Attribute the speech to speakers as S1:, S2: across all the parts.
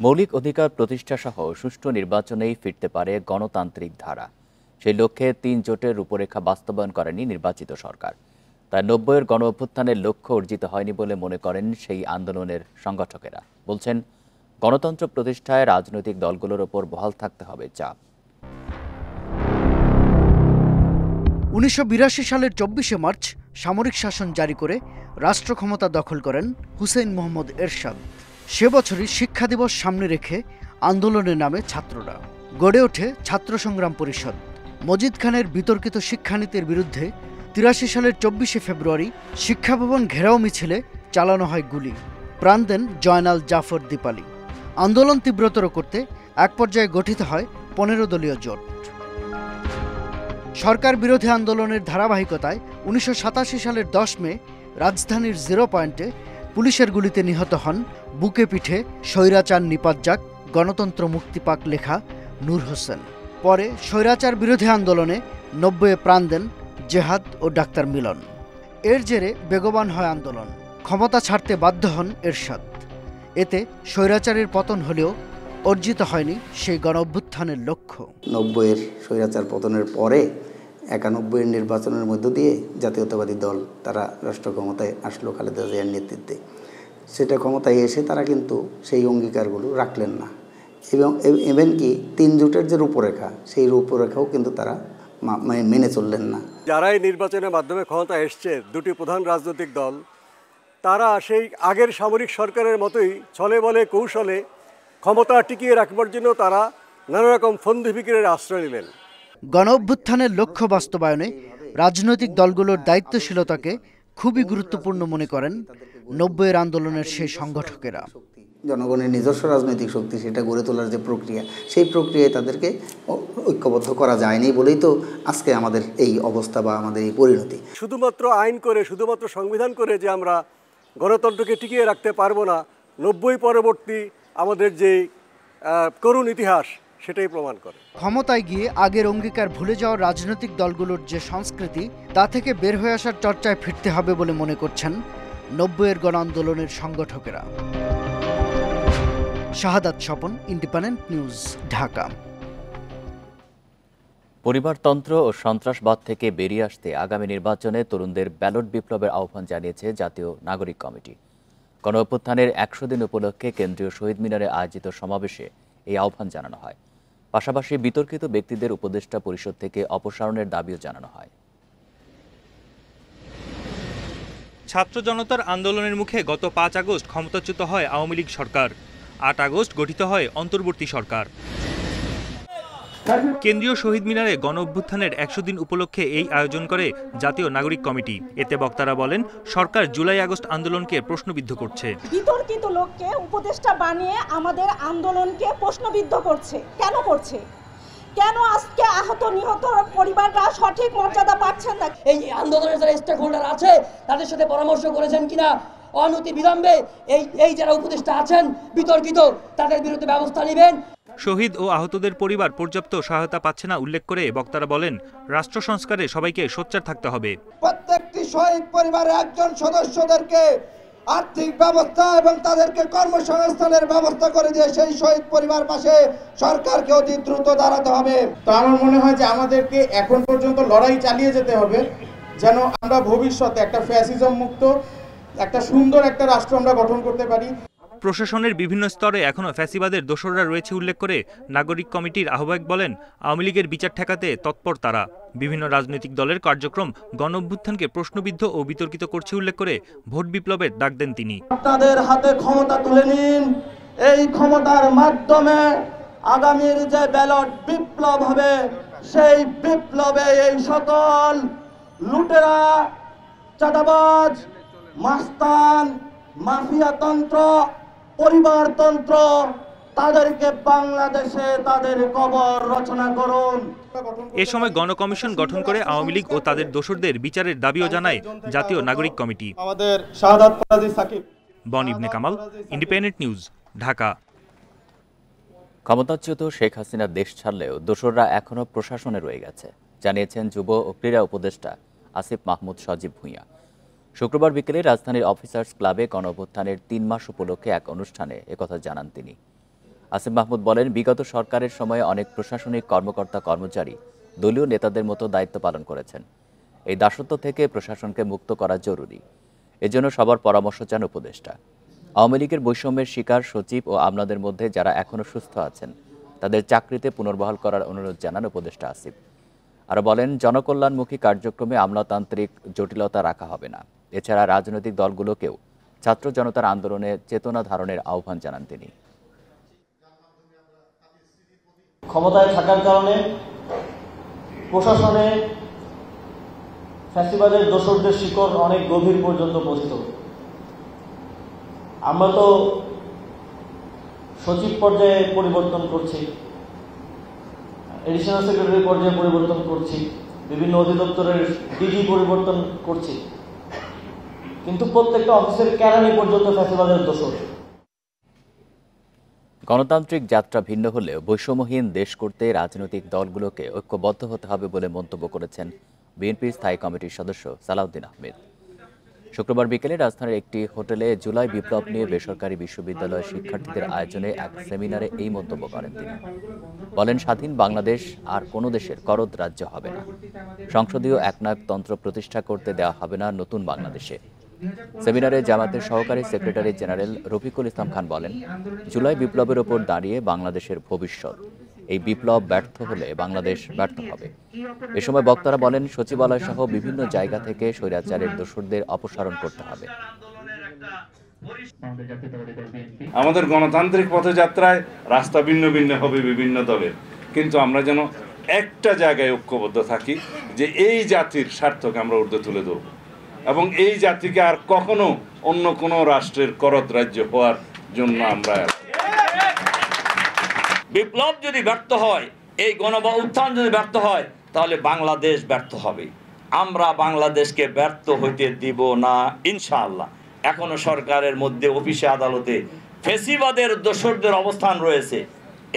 S1: মৌলিক অধিকার প্রতিষ্ঠাসহ সুষ্ঠু নির্বাচনেই ফিরতে পারে গণতান্ত্রিক ধারা। সেই লক্ষ্যে ৩ জোটের রূপরেখা বাস্তবায়ন করেনি নির্বাচিত সরকার। তাই ৯০-এর গণ অভ্যুত্থানের লক্ষ্য অর্জিত হয়নি বলে মনে করেন সেই আন্দোলনের সংগঠকেরা। বলছেন, গণতন্ত্র প্রতিষ্ঠায় রাজনৈতিক দলগুলোর ওপর বহাল থাকতে হবে চাপ।
S2: ১৯৮২ সালের ২৪শে মার্চ সামরিক শাসন জারি করে রাষ্ট্র ক্ষমতা দখল করেন হুসেইন মোহাম্মদ এরশাদ। সে বছরই শিক্ষা দিবস সামনে রেখে আন্দোলনের নামে ছাত্ররা গড়ে ওঠে ছাত্র সংগ্রাম পরিষদ। মজিদ খানের বিতর্কিত শিক্ষানীতির বিরুদ্ধে ৮৩ সালের ২৪শে ফেব্রুয়ারি শিক্ষা ভবন ঘেরাও মিছিলে চালানো হয় গুলি। প্রাণ দেন জয়নাল জাফর দীপালি। আন্দোলন তীব্রতর করতে এক পর্যায়ে গঠিত হয় ১৫ দলীয় জোট। সরকার বিরোধী আন্দোলনের ধারাবাহিকতায় ১৯৮৭ সালের ১০ মে রাজধানীর 0 পয়েন্টে পুলিশের গুলিতে নিহত হন বুকে পিঠে স্বৈরাচার নিপাত যাক গণতন্ত্র মুক্তি পাক লেখা নূর হোসেন। পরে স্বৈরাচার বিরোধী আন্দোলনে ৯০-এ প্রাণ দেন জেহাদ ও ডাক্তার মিলন। এর জেরে বেগবান হয় আন্দোলন। ক্ষমতা ছাড়তে বাধ্য হন এরশাদ। এতে স্বৈরাচারের পতন হলেও অর্জিত হয়নি সেই গণ অভ্যুত্থানের লক্ষ্য।
S3: ৯০-এর স্বৈরাচার পতনের পরে ৯১-এর নির্বাচনের মধ্য দিয়ে জাতীয়তাবাদী দল তারা রাষ্ট্র ক্ষমতায় আসলো খালেদা জিয়ার নেতৃত্বে। সেটা ক্ষমতায় এসে তারা কিন্তু সেই অঙ্গীকারগুলো রাখলেন না এবং ইভেন কি ৩ জোটের যে রূপরেখা সেই রূপরেখাও কিন্তু তারা মেনে চললেন না।
S4: যারা এই নির্বাচনের মাধ্যমে ক্ষমতা এসছে, দুটি প্রধান রাজনৈতিক দল, তারা সেই আগের সামরিক সরকারের মতোই ছলে বলে কৌশলে ক্ষমতা টিকিয়ে রাখবার জন্য তারা নানা রকম ফন্দি ফিকিরের আশ্রয় নিলেন।
S2: গণ অভ্যুত্থানের লক্ষ্য বাস্তবায়নে রাজনৈতিক দলগুলোর দায়িত্বশীলতাকে খুবই গুরুত্বপূর্ণ মনে করেন ৯০-এর আন্দোলনের সেই সংগঠকেরা।
S3: জনগণের নিজস্ব রাজনৈতিক শক্তি সেটা গড়ে তোলার যে প্রক্রিয়া, সেই প্রক্রিয়ায় তাদেরকে ঐক্যবদ্ধ করা যায়নি বলেই তো আজকে আমাদের এই অবস্থা বা আমাদের এই পরিণতি।
S4: শুধুমাত্র আইন করে, শুধুমাত্র সংবিধান করে যে আমরা গণতন্ত্রকে টিকিয়ে রাখতে পারবো না, ৯০ পরবর্তী আমাদের যে করুণ ইতিহাস সেটাই প্রমাণ করে।
S2: ক্ষমতায় গিয়ে আগের অঙ্গীকার ভুলে যাওয়া রাজনৈতিক দলগুলোর যে সংস্কৃতি, তা থেকে বের হয়ে আসার চর্চায় ফিরতে হবে বলে মনে করছেন ৯০-এর গণ আন্দোলনের সংগঠকেরা। শাহাদাত স্বপন, ইন্ডিপেন্ডেন্ট নিউজ, ঢাকা।
S1: পরিবারতন্ত্র ও সন্ত্রাসবাদ থেকে বেরিয়ে আসতে আগামী নির্বাচনে তরুণদের ব্যালট বিপ্লবের আহ্বান জানিয়েছে জাতীয় নাগরিক কমিটি। গণ অভ্যুত্থানের ১০০ দিন উপলক্ষে কেন্দ্রীয় শহীদ মিনারে আয়োজিত সমাবেশে এই আহ্বান জানানো হয়। পাশাপাশি বিতর্কিত ব্যক্তিদের উপদেষ্টা পরিষদ থেকে অপসারণের দাবিও জানানো হয়।
S5: ছাত্র জনতার আন্দোলনের মুখে গত ৫ আগস্ট ক্ষমতাচ্যুত হয় আওয়ামী লীগ সরকার। ৮ আগস্ট গঠিত হয় অন্তর্বর্তী সরকার। কেন্দ্রীয় শহীদ মিনারে গণ অভ্যুত্থানের ১০০ দিন উপলক্ষে এই আয়োজন করে জাতীয় নাগরিক কমিটি। এতে বক্তারা বলেন, সরকার জুলাই আগস্ট আন্দোলনকে প্রশ্নবিদ্ধ করছে।
S6: বিতর্কিত লোককে উপদেষ্টা বানিয়ে আমাদের আন্দোলনকে প্রশ্নবিদ্ধ করছে। কেন করছে? কেন আজকে আহত নিহত পরিবাররা সঠিক মর্যাদা পাচ্ছেন না?
S7: এই আন্দোলনের যারা স্টেক হোল্ডার আছে তাদের সাথে পরামর্শ করেছেন কিনা? অনতি বিলম্বে এই যারা উপদেষ্টা আছেন বিতর্কিত, তাদের বিরুদ্ধে ব্যবস্থা নেবেন।
S5: শহীদ ও আহতদের পরিবার পর্যাপ্ত সহায়তা পাচ্ছে না উল্লেখ করে বক্তারা বলেন, রাষ্ট্র সংস্কারে সবাইকে সোচ্চার থাকতে হবে।
S8: প্রত্যেকটি শহীদ পরিবারের একজন সদস্যদেরকে আর্থিক ব্যবস্থা এবং তাদেরকে কর্মসংস্থানের ব্যবস্থা করে দিয়ে সেই শহীদ পরিবার পাশে সরকারকে অতি দ্রুত দাঁড়াতে হবে।
S9: তো আমার মনে হয় যে আমাদেরকে এখন পর্যন্ত লড়াই চালিয়ে যেতে হবে, যেন আমরা ভবিষ্যতে একটা ফ্যাসিজম মুক্ত একটা সুন্দর একটা রাষ্ট্র আমরা গঠন করতে পারি।
S5: প্রশাসনের বিভিন্ন স্তরে এখনো ফ্যাসিবাদের দোসররা রয়েছে উল্লেখ করে নাগরিক কমিটির আহ্বায়ক বলেন, আওয়ামী লীগের বিচার ঠেকাতে তৎপর তারা। বিভিন্ন রাজনৈতিক দলের কার্যক্রম গণ অভ্যুত্থানকে প্রশ্নবিদ্ধ ও বিতর্কিত করছে উল্লেখ করে ভোট বিপ্লবের ডাক দেন তিনি।
S8: আপনাদের হাতে ক্ষমতা তুলে নিন, এই ক্ষমতার মাধ্যমে আগামীর যে ব্যালট বিপ্লব হবে সেই বিপ্লবে এই সকল লুটেরা, চাঁদাবাজ, মাস্তান, মাফিয়াতন্ত্র, পরিবারতন্ত্র, তাদেরকে বাংলাদেশে তাদের কবর রচনা করুন।
S5: এ সময় গণকমিশন গঠন করে আওয়ামী লীগ ও তাদের দোসরদের বিচারের দাবিও জানায় জাতীয় নাগরিক কমিটি।
S9: আমাদের শাহাদাত ফরাজি সাকিব।
S5: বন ইবনে কামাল, ইন্ডিপেন্ডেন্ট নিউজ, ঢাকা।
S1: ক্ষমতাচ্যুত শেখ হাসিনা দেশ ছাড়লেও দোসররা এখনও প্রশাসনে রয়ে গেছে, জানিয়েছেন যুব ও ক্রীড়া উপদেষ্টা আসিফ মাহমুদ সজীব ভূঁইয়া। শুক্রবার বিকেলে রাজধানীর অফিসার্স ক্লাবে গণ অভ্যুত্থানের ৩ মাস উপলক্ষে এক অনুষ্ঠানে একথা জানান তিনি। আসিফ মাহমুদ বলেন, বিগত সরকারের সময়ে অনেক প্রশাসনিক কর্মকর্তা কর্মচারী দলীয় নেতাদের মতো দায়িত্ব পালন করেছেন। এই দাসত্ব থেকে প্রশাসনকে মুক্ত করা জরুরি। এজন্য সবার পরামর্শ চান উপদেষ্টা। আওয়ামী লীগের বৈষম্যের শিকার সচিব ও আমলাদের মধ্যে যারা এখনও সুস্থ আছেন তাদের চাকরিতে পুনর্বহাল করার অনুরোধ জানান উপদেষ্টা আসিফ। আর বলেন, জনকল্যাণমুখী কার্যক্রমে আমলাতান্ত্রিক জটিলতা রাখা হবে না। এছাড়া রাজনৈতিক দলগুলোকেও ছাত্র জনতার আন্দোলনে চেতনা ধারণের আহ্বান জানান তিনি।
S10: ক্ষমতায় থাকার কারণে প্রশাসনে ফ্যাসিবাদের দোসরদের শিকড় অনেক গভীর পর্যন্ত পৌঁছত। আমরা তো সচিব পর্যায়ে পরিবর্তন করছি, এডিশনাল সেক্রেটারি পর্যায়ে পরিবর্তন করছি, বিভিন্ন অধিদপ্তরের ডিজি পরিবর্তন করছি, কিন্তু প্রত্যেকটা অফিসের কেরানি পর্যন্ত ফ্যাসিবাদের দোসর।
S1: গণতান্ত্রিক যাত্রা ভিন্ন হলেও বৈষম্যহীন দেশ করতে রাজনৈতিক দলগুলোকে ঐক্যবদ্ধ হতে হবে বলে মন্তব্য করেছেন বিএনপির স্থায়ী কমিটির সদস্য সালাউদ্দিন আহমেদ। শুক্রবার বিকেলে রাজধানীর একটি হোটেলে জুলাই বিপ্লব নিয়ে বেসরকারি বিশ্ববিদ্যালয়ের শিক্ষার্থীদের আয়োজনে এক সেমিনারে এই মন্তব্য করেন তিনি। বলেন, স্বাধীন বাংলাদেশ আর কোনো দেশের করদ রাজ্য হবে না। সংসদীয় একনায়কতন্ত্র প্রতিষ্ঠা করতে দেওয়া হবে না নতুন বাংলাদেশে। সেমিনারে জামাতের সহকারী সেক্রেটারি জেনারেল রফিকুল ইসলাম খান বলেন, জুলাই বিপ্লবের ওপর দাঁড়িয়ে বাংলাদেশের ভবিষ্যৎ। এই বিপ্লব ব্যর্থ হলে বাংলাদেশ ব্যর্থ হবে। এ সময় বক্তারা বলেন, সচিবালয় সহ বিভিন্ন জায়গা থেকে স্বৈরাচারের দোসরদের অপসারণ করতে হবে।
S11: আমাদের গণতান্ত্রিক পথযাত্রায় রাস্তা ভিন্ন ভিন্ন হবে বিভিন্ন দলের, কিন্তু আমরা যেন একটা জায়গায় ঐক্যবদ্ধ থাকি যে এই জাতির স্বার্থকে আমরা ঊর্ধ্বে তুলে ধরব এবং এই জাতিকে আর কখনো অন্য কোনো রাষ্ট্রের করদ রাজ্য হওয়ার জন্য আমরা।
S12: বিপ্লব যদি ব্যর্থ হয়, এই গণঅভ্যুত্থান যদি ব্যর্থ হয়, তাহলে বাংলাদেশ ব্যর্থ হবে। আমরা বাংলাদেশকে ব্যর্থ হইতে দিব না ইনশাআল্লাহ। এখনো সরকারের মধ্যে অফিসে আদালতে ফ্যাসিবাদের দোসরদের অবস্থান রয়েছে,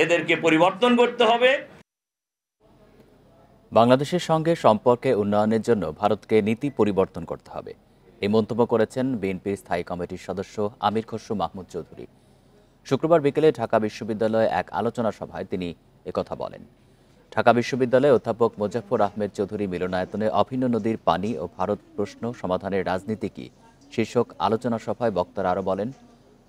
S12: এদেরকে পরিবর্তন করতে হবে।
S1: বাংলাদেশের সঙ্গে সম্পর্কে উন্নয়নের জন্য ভারতকে নীতি পরিবর্তন করতে হবে, এই মন্তব্য করেছেন বিএনপির স্থায়ী কমিটির সদস্য আমির খসরু মাহমুদ চৌধুরী। শুক্রবার বিকেলে ঢাকা বিশ্ববিদ্যালয়ে এক আলোচনা সভায় তিনি একথা বলেন। ঢাকা বিশ্ববিদ্যালয়ে অধ্যাপক মোজাফফর আহমেদ চৌধুরী মিলনায়তনে অভিন্ন নদীর পানি ও ভারত প্রশ্ন সমাধানের রাজনীতি কি শীর্ষক আলোচনা সভায় বক্তারা আরও বলেন,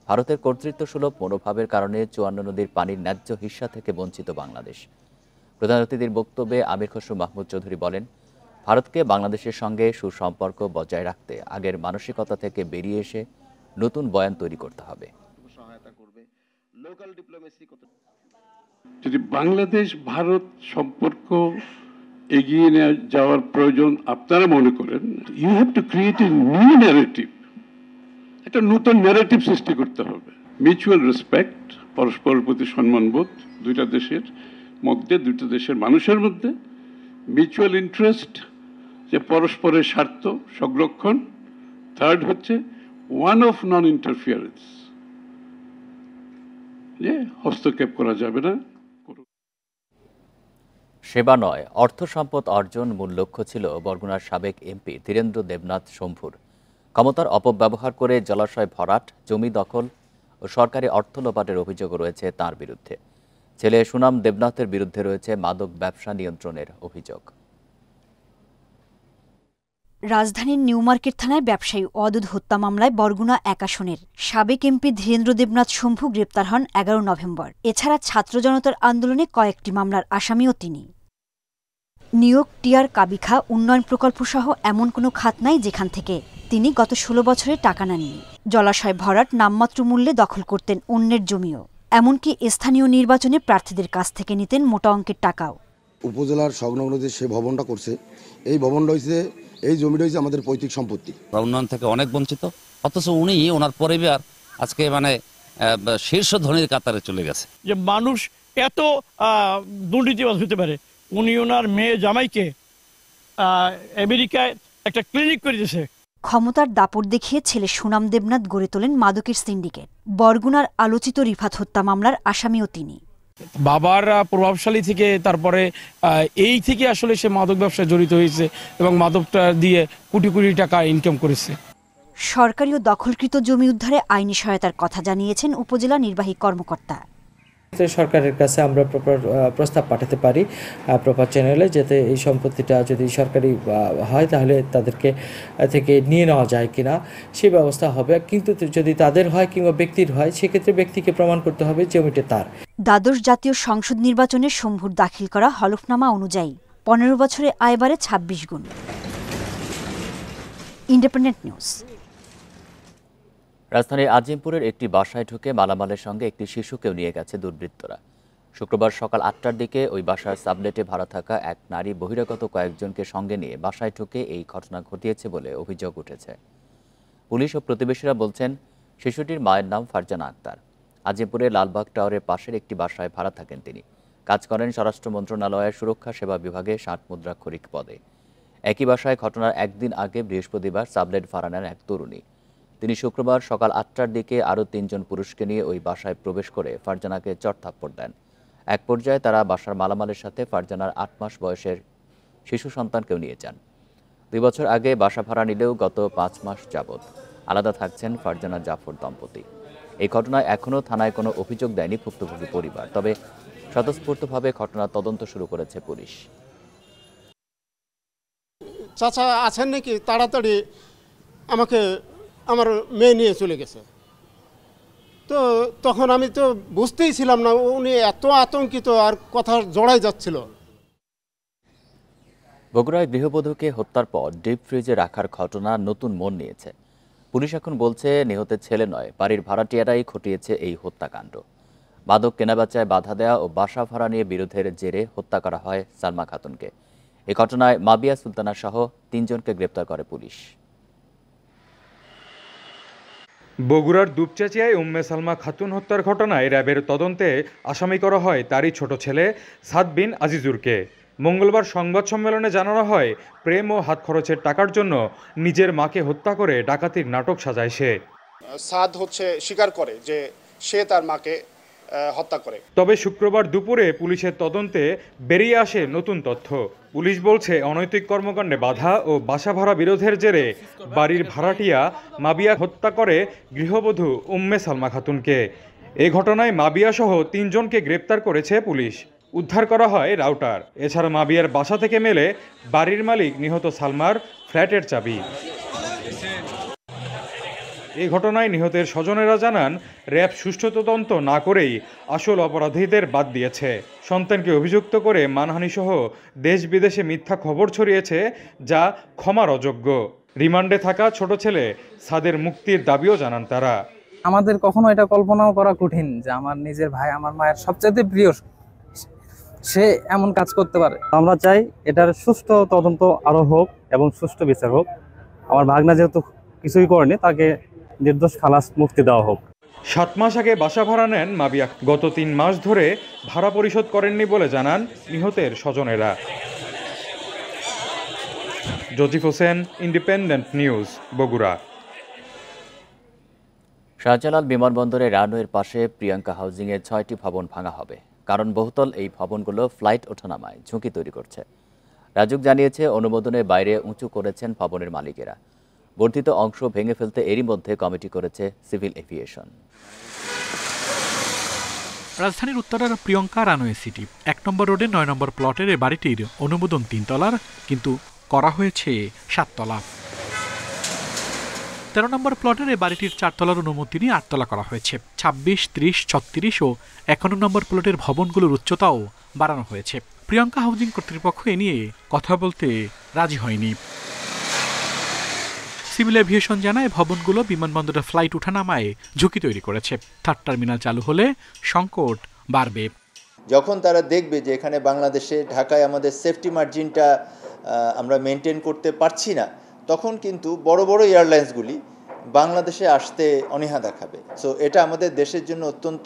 S1: ভারতের কর্তৃত্বসুলভ মনোভাবের কারণে 54 নদীর পানির ন্যায্য হিস্সা থেকে বঞ্চিত বাংলাদেশ। প্রধান অতিথির বক্তব্যে আমির খসরু মাহমুদ চৌধুরী বলেন, ভারতকে বাংলাদেশের সঙ্গে সুসম্পর্ক বজায় রাখতে আগের মানসিকতা থেকে বেরিয়ে এসে নতুন বয়ান তৈরি করতে হবে।
S13: যদি বাংলাদেশ ভারত সম্পর্ক এগিয়ে নিয়ে যাওয়ার প্রয়োজন আপনারা মনে করেন, you have to create a new narrative. একটা নতুন ন্যারেটিভ সৃষ্টি করতে হবে। মিউচুয়াল রেসপেক্ট, পরস্পরের প্রতি সম্মানবোধ, দুইটা দেশের মধ্যে, দুইটা দেশের মানুষের মধ্যে মিউচুয়াল ইন্টারেস্ট, যে পরস্পরের স্বার্থ সংরক্ষণ। থার্ড হচ্ছে ওয়ান অফ নন ইন্টারফিয়ারেন্স, যে হস্তক্ষেপ করা যাবে না।
S1: সেবা নয়, অর্থ সম্পদ অর্জন মূল লক্ষ্য ছিল বরগুনার সাবেক এমপি ধীরেন্দ্র দেবনাথ শম্ভুর। ক্ষমতার অপব্যবহার করে জলাশয় ভরাট, জমি দখল ও সরকারি অর্থ লোপাটের অভিযোগ রয়েছে তার বিরুদ্ধে। ছেলে সুনাম দেবনাথের বিরুদ্ধে রয়েছে মাদক ব্যবসা নিয়ন্ত্রণের অভিযোগ।
S14: রাজধানীর নিউ মার্কেট থানায় ব্যবসায়ী অদূত হত্যা মামলায় বরগুনা 1 আসনের সাবেক এমপি ধীরেন্দ্র দেবনাথ শম্ভু গ্রেপ্তার হন 11 নভেম্বর। এছাড়া ছাত্র জনতার আন্দোলনে কয়েকটি মামলার আসামিও তিনি। নিয়োগ, টিআর, কাবিখা, উন্নয়ন প্রকল্প সহ এমন কোনো খাত নাই যেখান থেকে তিনি গত 16 বছরে টাকা নেননি। জলাশয় ভরাট, নামমাত্র মূল্যে দখল করতেন অন্যের জমিও। এমনকি স্থানীয় নির্বাচনে প্রার্থীদের কাছ থেকে নিতেন মোটা অঙ্কের টাকাও।
S15: উপজেলার সংলগ্ন যে সে ভবনটা করছে, এই ভবনটা হয়েছে, এই জমিটা হয়েছে আমাদের পৈতৃক সম্পত্তি।
S16: উন্নয়ন থেকে অনেক বঞ্চিত, অথচ উনি ওনার পরিবার আজকে শীর্ষ ধনীর কাতারে চলে গেছে।
S17: যে মানুষ এত দুর্নীতিবাজ হতে পারে, উনি ওনার মেয়ে জামাইকে আমেরিকায় একটা ক্লিনিক করে দিয়েছে।
S14: ক্ষমতার দাপট দেখিয়ে ছেলে সুনাম দেবনাথ গড়ে তোলেন মাদকের সিন্ডিকেট। বরগুনার আলোচিত রিফাত হত্যা মামলার আসামিও তিনি।
S17: বাবার প্রভাবশালী থেকে তারপরে এই থেকে আসলে সে মাদক ব্যবসায় জড়িত হয়েছে এবং মাদকটা দিয়ে কোটি কোটি টাকা ইনকাম করেছে।
S14: সরকারি ও দখলকৃত জমি উদ্ধারে আইনি সহায়তার কথা জানিয়েছেন উপজেলা নির্বাহী কর্মকর্তা।
S18: সরকারের কাছে আমরা প্রপার প্রস্তাব পাঠাতে পারি প্রপার চ্যানেলে, যাতে এই সম্পত্তিটা যদি সরকারি হয় তাহলে তাদেরকে থেকে নিয়ে নেওয়া যায় কিনা সেই ব্যবস্থা হবে। কিন্তু যদি তাদের হয় কিংবা ব্যক্তির হয়, সেক্ষেত্রে ব্যক্তিকে প্রমাণ করতে হবে জমিটা তার।
S14: দ্বাদশ জাতীয় সংসদ নির্বাচনে শম্ভুর দাখিল করা হলফনামা অনুযায়ী 15 বছরে আয় বাড়ে 26 গুণ। Independent news.
S1: রাজধানীর আজিমপুরের একটি বাসায় ঢুকে মালামালের সঙ্গে একটি শিশুকেও নিয়ে গেছে দুর্বৃত্তরা। শুক্রবার সকাল 8টার দিকে ওই বাসার সাবলেটে ভাড়া থাকা এক নারী বহিরাগত কয়েকজনকে সঙ্গে নিয়ে বাসায় ঢুকে এই ঘটনা ঘটিয়েছে বলে অভিযোগ উঠেছে। পুলিশ ও প্রতিবেশীরা বলছেন, শিশুটির মায়ের নাম ফারজানা আক্তার। আজিমপুরে লালবাগ টাওয়ারের পাশের একটি বাসায় ভাড়া থাকেন তিনি। কাজ করেন স্বরাষ্ট্র মন্ত্রণালয়ের সুরক্ষা সেবা বিভাগে 60 মুদ্রাক্ষরিক পদে। একই বাসায় ঘটনার একদিন আগে বৃহস্পতিবার সাবলেট ভাড়া নেন এক তরুণী। তিনি শুক্রবার সকাল 8টার দিকে আরও 3 জন পুরুষকে নিয়ে ওই বাসায় প্রবেশ করে ফারজানাকে চড়থাপ্পড় দেন। এক পর্যায়ে তারা বাসার মালামালের সাথে ফারজানার 8 মাস বয়সের শিশু সন্তানকেও নিয়ে যান। 2 বছর আগে বাসা ভাড়া নিলেও গত 5 মাস যাবৎ আলাদা থাকছেন ফারজানা জাফর দম্পতি। এই ঘটনায় এখনও থানায় কোনো অভিযোগ দেয়নি ভুক্তভোগী পরিবার, তবে স্বতঃস্ফূর্তভাবে ঘটনার তদন্ত শুরু করেছে পুলিশ।
S19: চাচা আছেন নাকি, তাড়াতাড়ি আমাকে আমার মেয়ে নিয়ে চলে গেছে। তো তখন আমি তো বুঝতেই ছিলাম না, উনি এত আতঙ্কিত আর কথা জড়াই যাচ্ছিল।
S1: বগুড়ায় গৃহবধূকে হত্যার পর ডিপ ফ্রিজে রাখার ঘটনা নতুন মোড় নিয়েছে। পুলিশ এখন বলছে নিহতের ছেলে নয়, বাড়ির ভাড়াটিয়ারাই ঘটিয়েছে এই হত্যাকাণ্ড। মাদক কেনাবেচায় বাধা দেওয়া ও বাসা ভাড়া নিয়ে বিরোধের জেরে হত্যা করা হয় সালমা খাতুনকে। এই ঘটনায় মাবিয়া সুলতানা সহ 3 জনকে গ্রেপ্তার করে পুলিশ।
S20: বগুড়ার দুপচাচিয়ায় উম্মে সালমা খাতুন হত্যার ঘটনায় র্যাবের তদন্তে আসামি করা হয় তারই ছোট ছেলে সাদ বিন আজিজুরকে। মঙ্গলবার সংবাদ সম্মেলনে জানানো হয়, প্রেম ও হাত খরচের টাকার জন্য নিজের মাকে হত্যা করে ডাকাতির নাটক সাজায় সে।
S21: সাদ স্বীকার করে যে সে তার মাকে হত্যা করে।
S20: তবে শুক্রবার দুপুরে পুলিশের তদন্তে বেরিয়ে আসে নতুন তথ্য। পুলিশ বলছে, অনৈতিক কর্মকাণ্ডে বাধা ও বাসা ভাড়া বিরোধের জেরে বাড়ির ভাড়াটিয়া মাবিয়া হত্যা করে গৃহবধূ উম্মে সালমা খাতুনকে। এ ঘটনায় মাবিয়া সহ 3 জনকে গ্রেপ্তার করেছে পুলিশ। উদ্ধার করা হয় রাউটার। এছাড়া মাবিয়ার বাসা থেকে মেলে বাড়ির মালিক নিহত সালমার ফ্ল্যাটের চাবি। এই ঘটনায় নিহতের স্বজনেরা জানান, র্যাব সুষ্ঠু তদন্ত না করেই আসল অপরাধীদের বাদ দিয়েছে। সন্তানকে অভিযুক্ত করে মানহানিসহ দেশ বিদেশে মিথ্যা খবর ছড়িয়েছে, যা ক্ষমার অযোগ্য। রিমান্ডে থাকা ছোট ছেলে সাদের মুক্তির দাবিও জানান তারা।
S22: আমাদের কখনো এটা কল্পনাও করা কঠিন যে আমার নিজের ভাই, আমার মায়ের সবচেয়ে প্রিয়, সে এমন কাজ করতে পারে।
S23: আমরা চাই এটার সুষ্ঠু তদন্ত আরো হোক এবং সুষ্ঠু বিচার হোক। আমার ভাগনা যেহেতু কিছুই করেনি, তাকে নির্দোষ খালাস মুক্তি দেওয়া হোক।
S20: 7 মাস আগে বাসা ভাড়া নেন মাবিয়া। গত 3 মাস ধরে ভাড়া পরিশোধ করেননি বলে জানান নিহতের স্বজনেরা। জজিফ হোসেন, ইন্ডিপেন্ডেন্ট নিউজ, বগুড়া।
S1: শাহজালাল বিমানবন্দরে রানওয়ের পাশে প্রিয়াঙ্কা হাউজিংয়ের 6টি ভবন ভাঙা হবে। কারণ বহুতল এই ভবনগুলো ফ্লাইট ওঠানামায় ঝুঁকি তৈরি করছে। রাজুক জানিয়েছে, অনুমোদনের বাইরে উঁচু করেছেন ভবনের মালিকেরা। বর্ধিত অংশ ভেঙে ফেলতে এরই মধ্যে কমিটি করেছে সিভিল এভিয়েশন।
S24: রাজধানীর উত্তরার প্রিয়ঙ্কা রানওয়ে সিটি 1 নম্বর রোডের 9 নম্বর প্লটের এই বাড়িটির অনুমোদন 3 তলার, কিন্তু করা হয়েছে 7 তলা। 13 নম্বর প্লটের এই বাড়িটির 4 তলার অনুমতি নিয়ে 8 তলা করা হয়েছে। 26, 30, 36 ও 51 নম্বর প্লটের ভবনগুলোর উচ্চতাও বাড়ানো হয়েছে। প্রিয়ঙ্কা হাউজিং কর্তৃপক্ষ এ নিয়ে কথা বলতে রাজি হয়নি। সিভিল এভিয়েশন জানায়, ভবনগুলো বিমানবন্দরের ফ্লাইট ওঠানামায় ঝুঁকি তৈরি করেছে। 3rd টার্মিনাল চালু হলে সংকট বাড়বে।
S25: যখন তারা দেখবে যে এখানে বাংলাদেশে ঢাকায় আমাদের সেফটি মার্জিনটা আমরা মেনটেন করতে পারছি না, তখন কিন্তু বড় বড় এয়ারলাইন্সগুলি বাংলাদেশে আসতে অনীহা দেখাবে। সো এটা আমাদের দেশের জন্য অত্যন্ত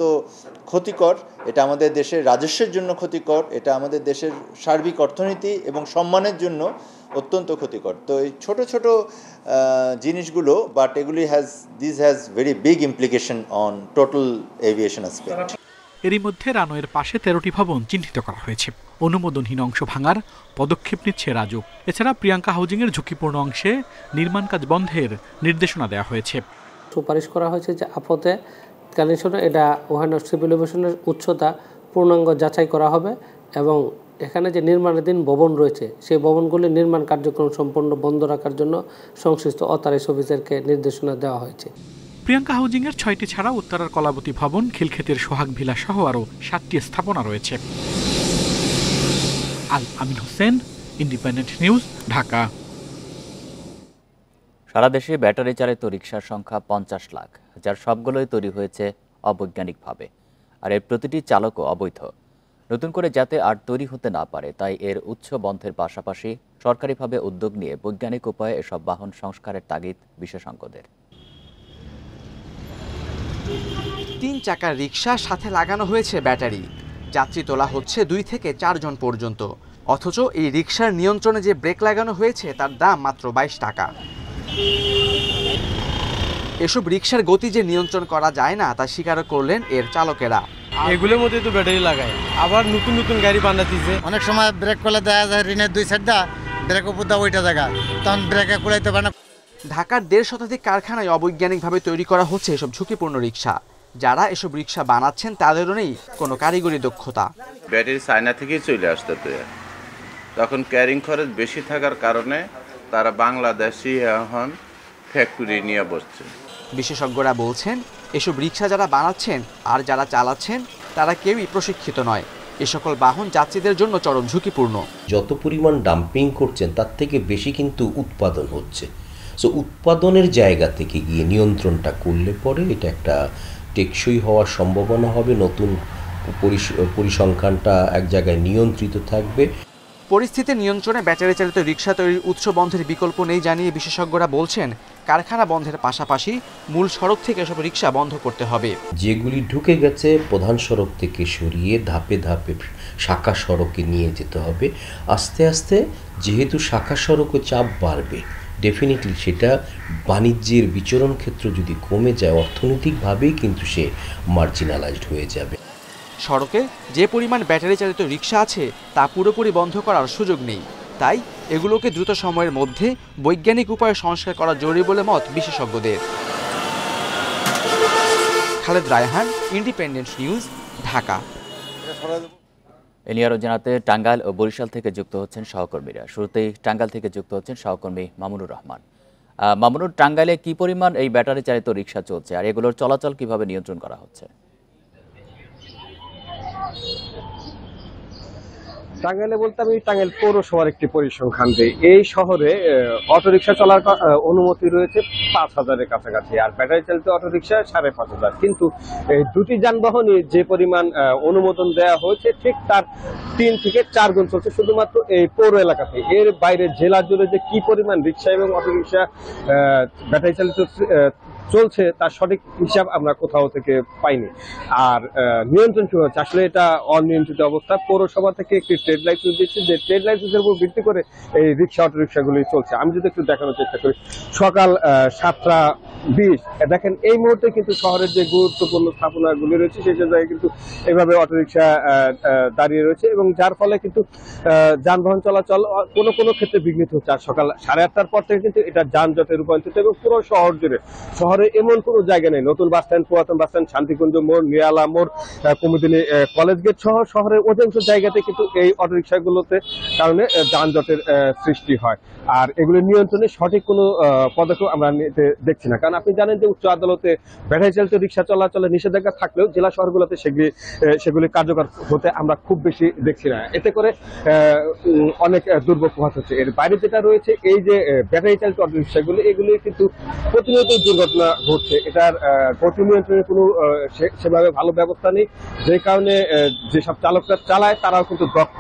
S25: ক্ষতিকর, এটা আমাদের দেশের রাজস্বের জন্য ক্ষতিকর, এটা আমাদের দেশের সার্বিক অর্থনীতি এবং সম্মানের জন্য অত্যন্ত ক্ষতিকর। তো এই ছোট ছোট জিনিসগুলো, বাট এগুলি this has very big implication on total aviation aspect.
S24: এরই মধ্যে রানওয়ের পাশে 13টি ভবন চিহ্নিত করা হয়েছে। অনুমোদনহীন অংশ ভাঙার পদক্ষেপ নিচ্ছে রাজুক। এছাড়া প্রিয়াঙ্কা হাউজিংয়ের ঝুঁকিপূর্ণ অংশে নির্মাণ কাজ বন্ধের নির্দেশনা দেওয়া হয়েছে।
S26: সুপারিশ করা হয়েছে যে আপদে
S2: তৎকালীন সময় এটা ওখানে সিভিল এভিয়েশনের উচ্চতা পূর্ণাঙ্গ যাচাই করা হবে এবং এখানে যে নির্মাণাধীন ভবন রয়েছে সেই ভবনগুলির নির্মাণ কার্যক্রম সম্পূর্ণ বন্ধ রাখার জন্য সংশ্লিষ্ট অথরাইজড অফিসারকে নির্দেশনা দেওয়া হয়েছে।
S24: প্রিয়াঙ্কা হাউজিংয়ের 6টি ছাড়া উত্তরার কলাবতী ভবন, খিলক্ষেতের সোহাগ ভিলা সহ আরও 7টি স্থাপনা রয়েছে। আল আমিন হোসেন, ইন্ডিপেন্ডেন্ট নিউজ, ঢাকা।
S1: সারা দেশে ব্যাটারি চালিত রিকশার সংখ্যা 50 লাখ, যার সবগুলোই তৈরি হয়েছে অবৈজ্ঞানিকভাবে, আর এর প্রতিটি চালকও অবৈধ। নতুন করে যাতে আর তৈরি হতে না পারে তাই এর উৎস বন্ধের পাশাপাশি সরকারিভাবে উদ্যোগ নিয়ে বৈজ্ঞানিক উপায়ে এসব বাহন সংস্কারের তাগিদ বিশেষজ্ঞদের।
S3: 3 চাকার রিকশার সাথে লাগানো হয়েছে ব্যাটারি, যাত্রী তোলা হচ্ছে 2 থেকে 4 জন পর্যন্ত, অথচ এই রিকশার নিয়ন্ত্রণে যে ব্রেক লাগানো হয়েছে তার দাম মাত্র 22 টাকা। এসব রিকশার গতি যে নিয়ন্ত্রণ করা যায় না তা স্বীকার করলেন এর চালকেরা।
S4: এগুলোর মধ্যে তো ব্যাটারি লাগায়, আবার নতুন নতুন গাড়ি বানাতেছে।
S6: অনেক সময় ব্রেক করলে দেখা যায় ঋণের 2 সাইড দা ব্রেক উপর দা ওইটা জায়গা, তখন ব্রেকে কুলাইতে পারে না।
S3: ঢাকার 1.5 শতাধিক কারখানায় অবৈজ্ঞানিকভাবে তৈরি করা হচ্ছে এসব ঝুঁকিপূর্ণ রিকশা। যারা এসব রিকশা বানাচ্ছেন তাদেরও নেই কোনো কারিগরি দক্ষতা।
S7: ব্যাটারি চায়না থেকেই চলে আসতে, তখন ক্যারিং খরচ বেশি থাকার কারণে তারা বাংলাদেশি এখন ফ্যাক্টরি নিয়ে বসছে।
S3: বিশেষজ্ঞরা বলছেন এসব রিকশা যারা বানাচ্ছেন আর যারা চালাচ্ছেন তারা কেউই প্রশিক্ষিত নয়। এ সকল বাহন যাত্রীদের জন্য চরম ঝুঁকিপূর্ণ।
S26: যত পরিমাণ ডাম্পিং করছেন তার থেকে বেশি কিন্তু উৎপাদন হচ্ছে। সো উৎপাদনের জায়গা থেকে গিয়ে নিয়ন্ত্রণটা করলে পরে এটা একটা টেকসই হওয়ার সম্ভাবনা হবে, নতুন পরিসংখ্যানটা এক জায়গায় নিয়ন্ত্রিত থাকবে।
S3: পরিস্থিতি নিয়ন্ত্রণে ব্যাটারি চালিত রিকশা তৈরির উৎস বন্ধের বিকল্প নেই জানিয়ে বিশেষজ্ঞরা বলছেন কারখানা বন্ধের পাশাপাশি মূল সড়ক থেকে এসব রিকশা বন্ধ করতে হবে।
S26: যেগুলি ঢুকে গেছে প্রধান সড়ক থেকে সরিয়ে ধাপে ধাপে শাখা সড়কে নিয়ে যেতে হবে। আস্তে আস্তে যেহেতু শাখা সড়কে চাপ বাড়বে, ডেফিনেটলি সেটা বাণিজ্যের বিচরণ ক্ষেত্র যদি কমে যায় অর্থনৈতিকভাবেই কিন্তু সে মার্জিনালাইজড হয়ে যাবে।
S3: সড়কে যে পরিমাণ ব্যাটারি চালিত রিকশা আছে তা পুরোপুরি বন্ধ করার সুযোগ নেই, তাই এগুলোকে দ্রুত সময়ের মধ্যে বৈজ্ঞানিক উপায়ে সংস্কার করা জরুরি বলে মত বিশেষজ্ঞদের। Khaled Raihan, Independent News, Dhaka.
S1: এ নিয়ে আরও জানাতে টাঙ্গাইল ও বরিশাল থেকে যুক্ত হচ্ছেন সহকর্মীরা। শুরুতেই টাঙ্গাইল থেকে যুক্ত হচ্ছেন সহকর্মী মামুনুর রহমান। মামুনুর, টাঙ্গাইলে কি পরিমাণ এই ব্যাটারি চালিত রিকশা চলছে আর এগুলোর চলাচল কিভাবে নিয়ন্ত্রণ করা হচ্ছে?
S27: টাঙ্গাইলে বলতে আমি টাঙ্গাইল পৌরসভার একটি পরিসংখ্যান দিই। এই শহরে অটোরিকশা চলার অনুমতি রয়েছে 5000-এর কাছাকাছি, আর ব্যাটারি চালিত অটোরিকশা 5500। কিন্তু এই দুটি যানবাহনে যে পরিমাণ অনুমোদন দেওয়া হয়েছে ঠিক তার 3 থেকে 4 গুণ চলছে শুধুমাত্র এই পৌর এলাকাতে। এর বাইরে জেলা জুড়ে যে কি পরিমাণ রিকশা এবং অটোরিকশা ব্যাটারি চালিত চলছে তার সঠিক হিসাব আমরা কোথাও থেকে পাইনি। আর নিয়ন্ত্রণ কি হচ্ছে, আসলে এটা অনিয়ন্ত্রিত অবস্থা। পৌরসভা থেকে একটি ট্রেড লাইসেন্স দিচ্ছে, যে ট্রেড লাইসেন্সের উপর ভিত্তি করে এই রিক্সা অটো রিক্সাগুলি চলছে। আমি যদি একটু দেখানোর চেষ্টা করি, সকাল 7:20 দেখেন এই মুহূর্তে কিন্তু শহরের যে গুরুত্বপূর্ণ স্থাপনাগুলি রয়েছে সেই জায়গায় কিন্তু এইভাবে অটোরিকশা দাঁড়িয়ে রয়েছে, এবং যার ফলে কিন্তু যানবাহন চলাচল কোনো কোনো ক্ষেত্রে বিঘ্নিত হচ্ছে। আর সকাল 8:30 পর থেকে কিন্তু এটা যানজটে রূপান্তরিত, এবং পুরো শহর জুড়ে শহরে এমন কোনো জায়গা নেই, নতুন বাস স্ট্যান্ড, পুরাতন বাস স্ট্যান্ড, শান্তিকুঞ্জ মোড়, নিয়ালা মোড়, কুমুদিনী কলেজ গেট সহ শহরের অধিকাংশ জায়গাতে কিন্তু এই অটোরিকশাগুলোতে কারণে যানজটের সৃষ্টি হয়। আর এগুলো নিয়ন্ত্রণে সঠিক কোনো পদক্ষেপ আমরা নিতে দেখছি না, কারণ আপনি জানেন যে উচ্চ আদালতে ব্যাটারি চালিত রিকশা চলাচলে নিষেধাজ্ঞা থাকলেও জেলা শহরগুলোতে সেগুলি কার্যকর হতে আমরা খুব বেশি দেখছি না। এতে করে অনেক দুর্ভোগ প্রভাব হচ্ছে। এর বাইরে যেটা রয়েছে এই যে ব্যাটারি চালিত অটোরিকশাগুলি, এগুলি কিন্তু প্রতিনিয়ত দুর্ঘটনা ঘটছে। এটার গতি নিয়ন্ত্রণের কোনো সেভাবে ভালো ব্যবস্থা নেই, যে কারণে যেসব চালকরা চালায় তারাও কিন্তু দক্ষ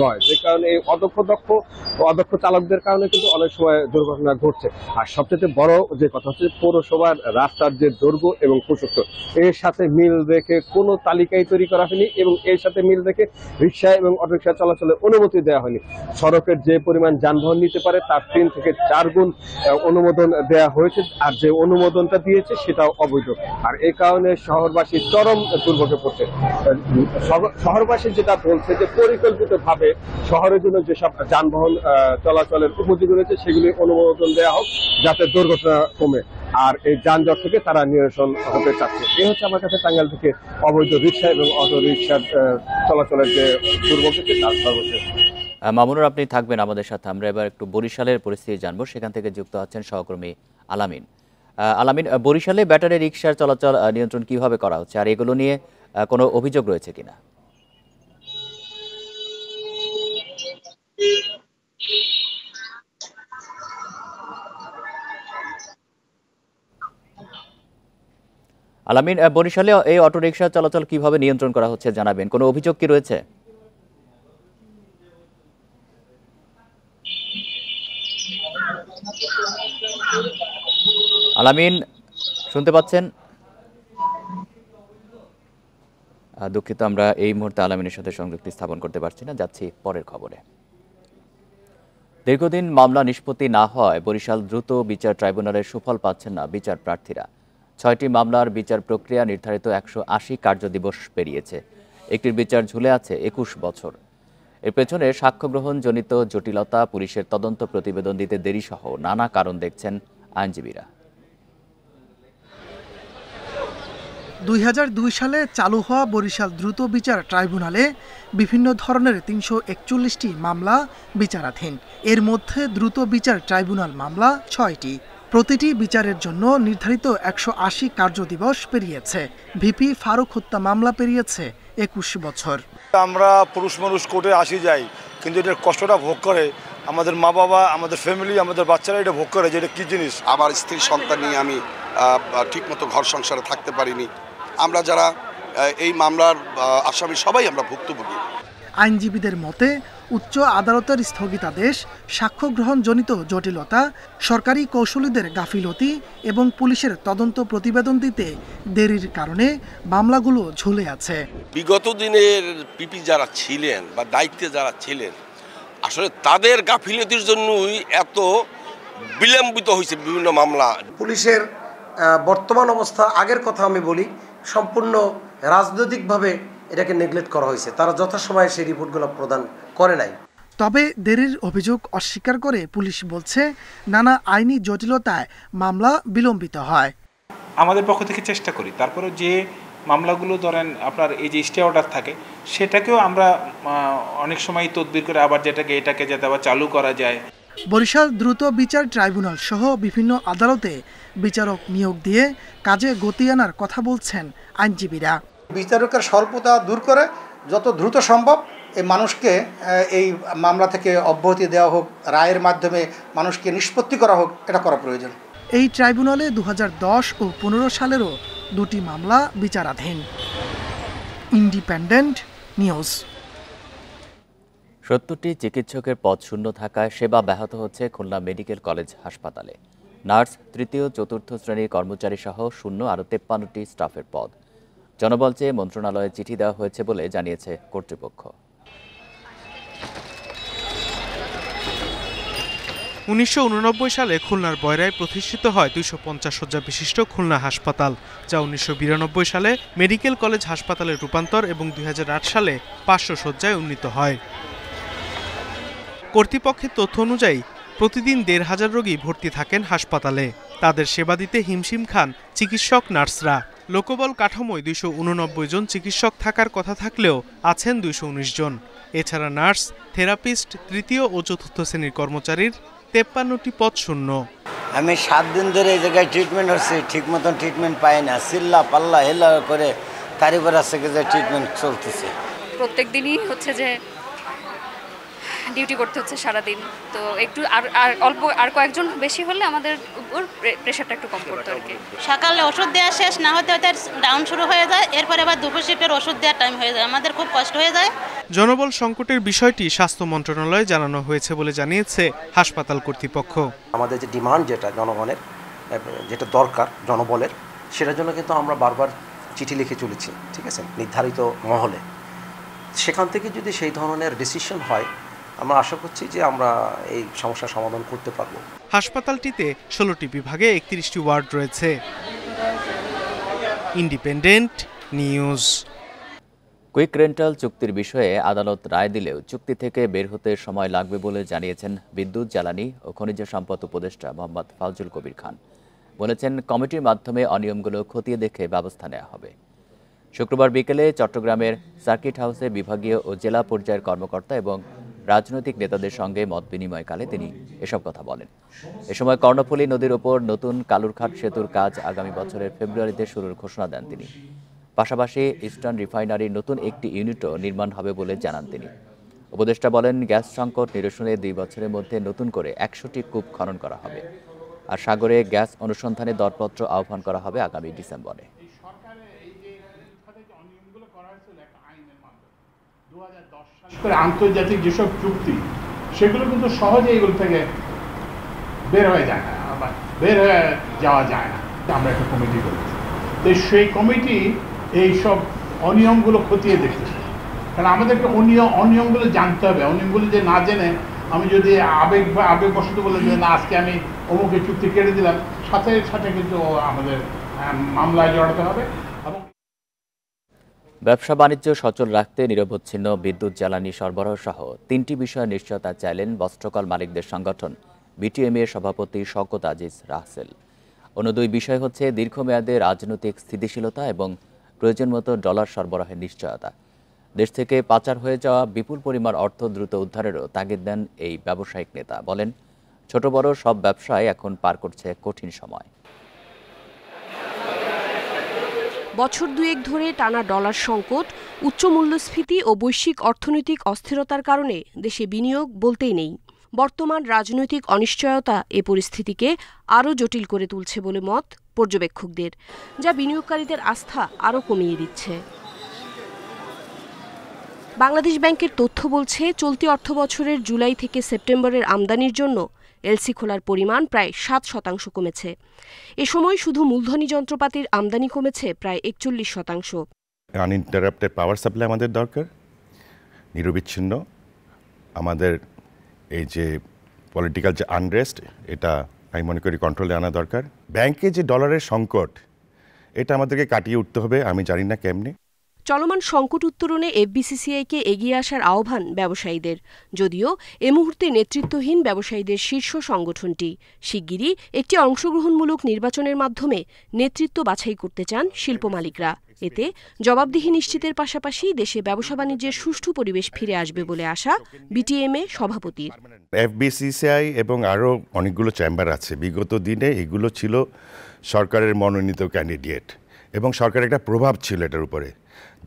S27: নয়, যে কারণে এই অদক্ষ চালকদের কারণে কিন্তু অনেক সময় দুর্ঘটনা ঘটছে। আর সবচেয়ে বড় যে কথা হচ্ছে পৌরসভার রাস্তার যে দৈর্ঘ্য এবং প্রশস্ত এর সাথে মিল রেখে কোনো তালিকাই তৈরি করা হয়নি, এবং এর সাথে মিল রেখে রিক্সা এবং অটোরিকশা চলাচলের অনুমতি দেওয়া হয়নি। সড়কের যে পরিমাণ যানবাহন নিতে পারে তার 3 থেকে 4 গুণ অনুমোদন দেওয়া হয়েছে, আর যে অনুমোদনটা দিয়েছে সেটাও অবৈধ। আর এই কারণে শহরবাসী চরম দুর্ভোগে পড়ছে। শহরবাসী যেটা বলছে যে পরিকল্পিতভাবে শহরের জন্য যেসব যানবাহন চলাচলের উপযোগী রয়েছে সেগুলি অনুমোদন দেওয়া হোক, যাতে দুর্ঘটনা কমে। আর এই যানজট থেকে তারা নিরসন হতে চাচ্ছে। এই হচ্ছে আমার কাছে টাঙ্গাইল থেকে অবৈধ রিক্সা এবং অটো রিক্সার চলাচলের যে দুর্ভোগ তার সর্বশেষ।
S1: মামুনুর, আপনি থাকবেন আমাদের সাথে। আমরা এবার একটু বরিশালের পরিস্থিতি জানবো, সেখান থেকে যুক্ত আছেন সহকর্মী আলামিন। আলামিন, বরিশালে ব্যাটারি রিক্সার চলাচল নিয়ন্ত্রণ কিভাবে করা হচ্ছে, আর এগুলো নিয়ে কোনো অভিযোগ রয়েছে কিনা? আলামিন, বরিশালে এই অটোরিকশা চলাচল কিভাবে নিয়ন্ত্রণ করা হচ্ছে জানাবেন, কোনো অভিযোগ কি রয়েছে? আলামিন, শুনতে পাচ্ছেন? দুঃখিত, আমরা এই মুহূর্তে আলামিনের সাথে সংযুক্তি স্থাপন করতে পারছি না। যাচ্ছি পরের খবরে। দীর্ঘদিন মামলা নিষ্পত্তি না হওয়ায় বরিশাল দ্রুত বিচার ট্রাইব্যুনালের সুফল পাচ্ছেন না বিচার প্রার্থীরা। ৬টি মামলার বিচার প্রক্রিয়া নির্ধারিত ১৮০ কার্যদিবস পেরিয়েছে। একটির বিচার ঝুলে আছে ২১ বছর। এর পেছনে সাক্ষ্য গ্রহণজনিত জটিলতা, পুলিশের তদন্ত প্রতিবেদন দিতে দেরি সহ নানা কারণ দেখছেন আইনজীবীরা।
S5: ২০০২ সালে চালু হওয়া বরিশাল দ্রুত বিচার ট্রাইব্যুনালে বিভিন্ন ধরনের ৩৪১টি মামলা বিচারাধীন। এর মধ্যে দ্রুত বিচার ট্রাইব্যুনাল মামলা ৬টি। প্রতিটি বিচারের জন্য নির্ধারিত ১৮০ কার্যদিবস পেরিয়েছে। ভিপি ফারুক হত্যা মামলা পেরিয়েছে ২১ বছর।
S8: আমরা পুরুষ মানুষ কোর্টে আসি যাই, কিন্তু এটার কষ্টটা ভোগ করে আমাদের মা বাবা, আমাদের ফ্যামিলি, আমাদের বাচ্চারা এটা ভোগ করে যে এটা কী জিনিস।
S9: আমার স্ত্রী সন্তান নিয়ে আমি ঠিকমতো ঘর সংসারে থাকতে পারিনি। আমরা যারা এই মামলার আসামি সবাই আমরা ভুক্তভোগী।
S5: আইনজীবীদের মতে উচ্চ আদালতের স্থগিতাদেশ, সাক্ষ্য গ্রহণজনিত জটিলতা, সরকারি কৌশলীদের গাফিলতি এবং পুলিশের তদন্ত প্রতিবেদন দিতে দেরির কারণে মামলাগুলো ঝুলে আছে।
S10: বিগত দিনের পিপি যারা ছিলেন বা দায়িত্বে যারা ছিলেন, আসলে তাদের গাফিলতির জন্যই এত বিলম্বিত হয়েছে বিভিন্ন মামলা।
S11: পুলিশের বর্তমান অবস্থা, আগের কথা আমি বলি, সম্পূর্ণ রাজনৈতিকভাবে এটাকে নেগলেক্ট করা হয়েছে। তারা যথাসময়ে সেই রিপোর্টগুলো প্রদান করে নাই।
S5: তবে দেরির অভিযোগ অস্বীকার করে পুলিশ বলছে নানা আইনি জটিলতায় মামলা বিলম্বিত হয়।
S12: আমাদের পক্ষ থেকে চেষ্টা করি, তারপরে যে মামলাগুলো ধরেন আপনার এই যে স্টে অর্ডার থাকে, সেটাকেও আমরা অনেক সময় তদবির করে আবার এটাকে যাতে আবার চালু করা যায়।
S5: বরিশাল দ্রুত বিচার ট্রাইব্যুনাল সহ বিভিন্ন আদালতে বিচারক নিয়োগ দিয়ে কাজে গতি আনার কথা বলছেন আইনজীবীরা।
S13: বিচারকের স্বল্পতা দূর করে যত দ্রুত সম্ভব এই মানুষকে এই মামলা থেকে অব্যাহতি দেওয়া হোক, রায়ের মাধ্যমে মানুষকে নিষ্পত্তি করা হোক, এটা করা প্রয়োজন।
S5: এই ট্রাইব্যুনালে ২০১০ ও ১৫ সালেরও দুটি মামলা বিচারাধীন। Independent news.
S1: ৭০টি চিকিৎসকের পদ শূন্য থাকায় সেবা ব্যাহত হচ্ছে খুলনা মেডিকেল কলেজ হাসপাতালে। নার্স, তৃতীয় চতুর্থ শ্রেণীর কর্মচারী সহ শূন্য আরও ৫৩টি স্টাফের পদ। জনবল চেয়ে মন্ত্রণালয়ে চিঠি দেওয়া হয়েছে বলে জানিয়েছে কর্তৃপক্ষ।
S24: ১৯৮৯ সালে খুলনার বয়রায় প্রতিষ্ঠিত হয় ২৫০ শয্যা বিশিষ্ট খুলনা হাসপাতাল, যা ১৯৯২ সালে মেডিকেল কলেজ হাসপাতালে রূপান্তর এবং ২০০৮ সালে ৫০০ শয্যায় উন্নীত হয়। কর্তৃপক্ষের তথ্য অনুযায়ী প্রতিদিন ১৫০০ রোগী ভর্তি থাকেন হাসপাতালে। তাদের সেবা দিতে হিমশিম খান চিকিৎসক, নার্সরা। লোকবল কাঠামোয় ২৮৯ জন চিকিৎসক থাকার কথা থাকলেও আছেন ২১৯ জন। এছাড়া নার্স, থেরাপিস্ট, তৃতীয় ও চতুর্থ শ্রেণীর কর্মচারীর ৫৩টি পদ শূন্য।
S28: আমি ৭ দিন ধরে এই জায়গায় ট্রিটমেন্ট হচ্ছে, ঠিক মতন ট্রিটমেন্ট পাই না, চিল্লা পাল্লা হেলা করে তার উপর আছে যে ট্রিটমেন্ট চলতেছে।
S29: প্রত্যেক দিনই হচ্ছে যে ডিউটি করতে হচ্ছে সারাদিন, তো একটু অল্প আর কয়েকজন বেশি হলে আমাদের উপর প্রেশারটা একটু কম পড়তো আর কি।
S30: সকালে ওষুধ দেওয়া শেষ না হতে হতে ডাউন শুরু হয়ে যায়, এরপরে আবার দুপুর শিফটের ওষুধ দেওয়ার টাইম হয়ে যায়, আমাদের খুব কষ্ট হয়ে যায়।
S24: জনবল সংকটের বিষয়টি স্বাস্থ্য মন্ত্রণালয়ে জানানো হয়েছে বলে জানিয়েছে হাসপাতাল কর্তৃপক্ষ।
S31: আমাদের যে ডিমান্ড, যেটা জনগণের যেটা দরকার জনবলের, সেটার জন্য কিন্তু আমরা বারবার চিঠি লিখে চলেছি, ঠিক আছে, নির্ধারিত মহলে। সেখান থেকে যদি সেই ধরনের ডিসিশন হয়, আমরা আশা করছি যে আমরা এই সমস্যার সমাধান করতে পারব।
S24: হাসপাতালটিতে 16টি বিভাগে 31টি ওয়ার্ড রয়েছে। Independent news.
S1: কুইক রেন্টাল চুক্তির বিষয়ে আদালত রায় দিলেও চুক্তি থেকে বের হতে সময় লাগবে বলে জানিয়েছেন বিদ্যুৎ, জ্বালানি ও খনিজ সম্পদ উপদেষ্টা মোহাম্মদ ফাউজুল কবির খান। বলেছেন কমিটির মাধ্যমে অনিয়মগুলো খতিয়ে দেখে ব্যবস্থা নেওয়া হবে। শুক্রবার বিকেলে চট্টগ্রামের সার্কিট হাউসে বিভাগীয় ও জেলা পর্যায়ের কর্মকর্তা এবং রাজনৈতিক নেতাদের সঙ্গে মত বিনিময়কালে তিনি এসব কথা বলেন। এ সময় কর্ণফুলী নদীর ওপর নতুন কালুরঘাট সেতুর কাজ আগামী বছরের ফেব্রুয়ারিতে শুরুর ঘোষণা দেন তিনি। পাশাপাশি ইস্টার্ন রিফাইনারির নতুন একটি ইউনিটও নির্মাণ হবে বলে জানান তিনি। উপদেষ্টা বলেন, গ্যাস সংকট নিরসনে 2 বছরের মধ্যে নতুন করে 100টি কূপ খনন করা হবে। আর সাগরে গ্যাস অনুসন্ধানে দরপত্র আহ্বান করা হবে আগামী ডিসেম্বরে।
S14: আন্তর্জাতিক যেসব চুক্তি সেগুলো কিন্তু সহজে এগুলো থেকে বের হয়ে যায় না, বের হয়ে যাওয়া যায় না। আমরা একটা কমিটি করেছি, তো সেই কমিটি এইসব অনিয়মগুলো খতিয়ে দেখতেছে। কারণ আমাদেরকে অনিয়মগুলো জানতে হবে। অনিয়মগুলো যে না জেনে আমি যদি আবেগবশত বলে যে না আজকে আমি অমুকের চুক্তি কেটে দিলাম, সাথে সাথে কিন্তু আমাদের মামলায় জড়াতে হবে।
S1: ব্যবসা বাণিজ্য সচল রাখতে নিরবচ্ছিন্ন বিদ্যুৎ জ্বালানি সরবরাহ সহ 3টি বিষয়ে নিশ্চয়তা চাইলেন বস্ত্রকল মালিকদের সংগঠন বিটিএমএ এর সভাপতি শওকত আজিজ রাসেল। অন্য 2 বিষয় হচ্ছে দীর্ঘমেয়াদে রাজনৈতিক স্থিতিশীলতা এবং প্রয়োজন মতো ডলার সরবরাহের নিশ্চয়তা। দেশ থেকে পাচার হয়ে যাওয়া বিপুল পরিমাণ অর্থ দ্রুত উদ্ধারেরও তাগিদ দেন এই ব্যবসায়িক নেতা। বলেন, ছোট বড় সব ব্যবসায় এখন পার করছে কঠিন সময়।
S15: বছর 2 ধরে টানা ডলার সংকট, উচ্চ মূল্যস্ফীতি ও বৈশ্বিক অর্থনৈতিক অস্থিরতার কারণে দেশে বিনিয়োগ বলতেই নেই। বর্তমান রাজনৈতিক অনিশ্চয়তা এ পরিস্থিতিকে আরও জটিল করে তুলছে বলে মত পর্যবেক্ষকদের, যা বিনিয়োগকারীদের আস্থা আরও কমিয়ে দিচ্ছে। বাংলাদেশ ব্যাংকের তথ্য বলছে, চলতি অর্থবছরের জুলাই থেকে সেপ্টেম্বরের আমদানির জন্য এলসি খোলার পরিমাণ প্রায় 7% কমেছে। এ সময় শুধু মূলধনী যন্ত্রপাতির আমদানি কমেছে প্রায় 41%।
S16: আনইন্টারাপ্টেড পাওয়ার সাপ্লাই আমাদের দরকার, নিরবিচ্ছিন্ন। আমাদের এই যে পলিটিক্যাল যে আনরেস্ট, এটা আমি মনে করি কন্ট্রোলে আনা দরকার। ব্যাংকে যে ডলারের সংকট, এটা আমাদেরকে কাটিয়ে উঠতে হবে। আমি জানি না কেমনে।
S15: চলমান সংকট উত্তরণে এফবিসিসিআইকে এগিয়ে আসার আহ্বান ব্যবসায়ীদের, যদিও এ মুহূর্তে নেতৃত্বহীন ব্যবসায়ীদের শীর্ষ সংগঠনটি। শিগগিরই একটি অংশগ্রহণমূলক নির্বাচনের মাধ্যমে নেতৃত্ব বাছাই করতে চান শিল্প মালিকরা। এতে জবাবদিহি নিশ্চিতের পাশাপাশি দেশে ব্যবসা বাণিজ্যের সুষ্ঠু পরিবেশ ফিরে আসবে বলে আশা বিটিএমএ সভাপতির।
S16: এফবিসিসিআই এবং আরও অনেকগুলো চেম্বার আছে। বিগত দিনে এগুলো ছিল সরকারের মনোনীত ক্যান্ডিডেট এবং সরকারের একটা প্রভাব ছিল এটার উপরে।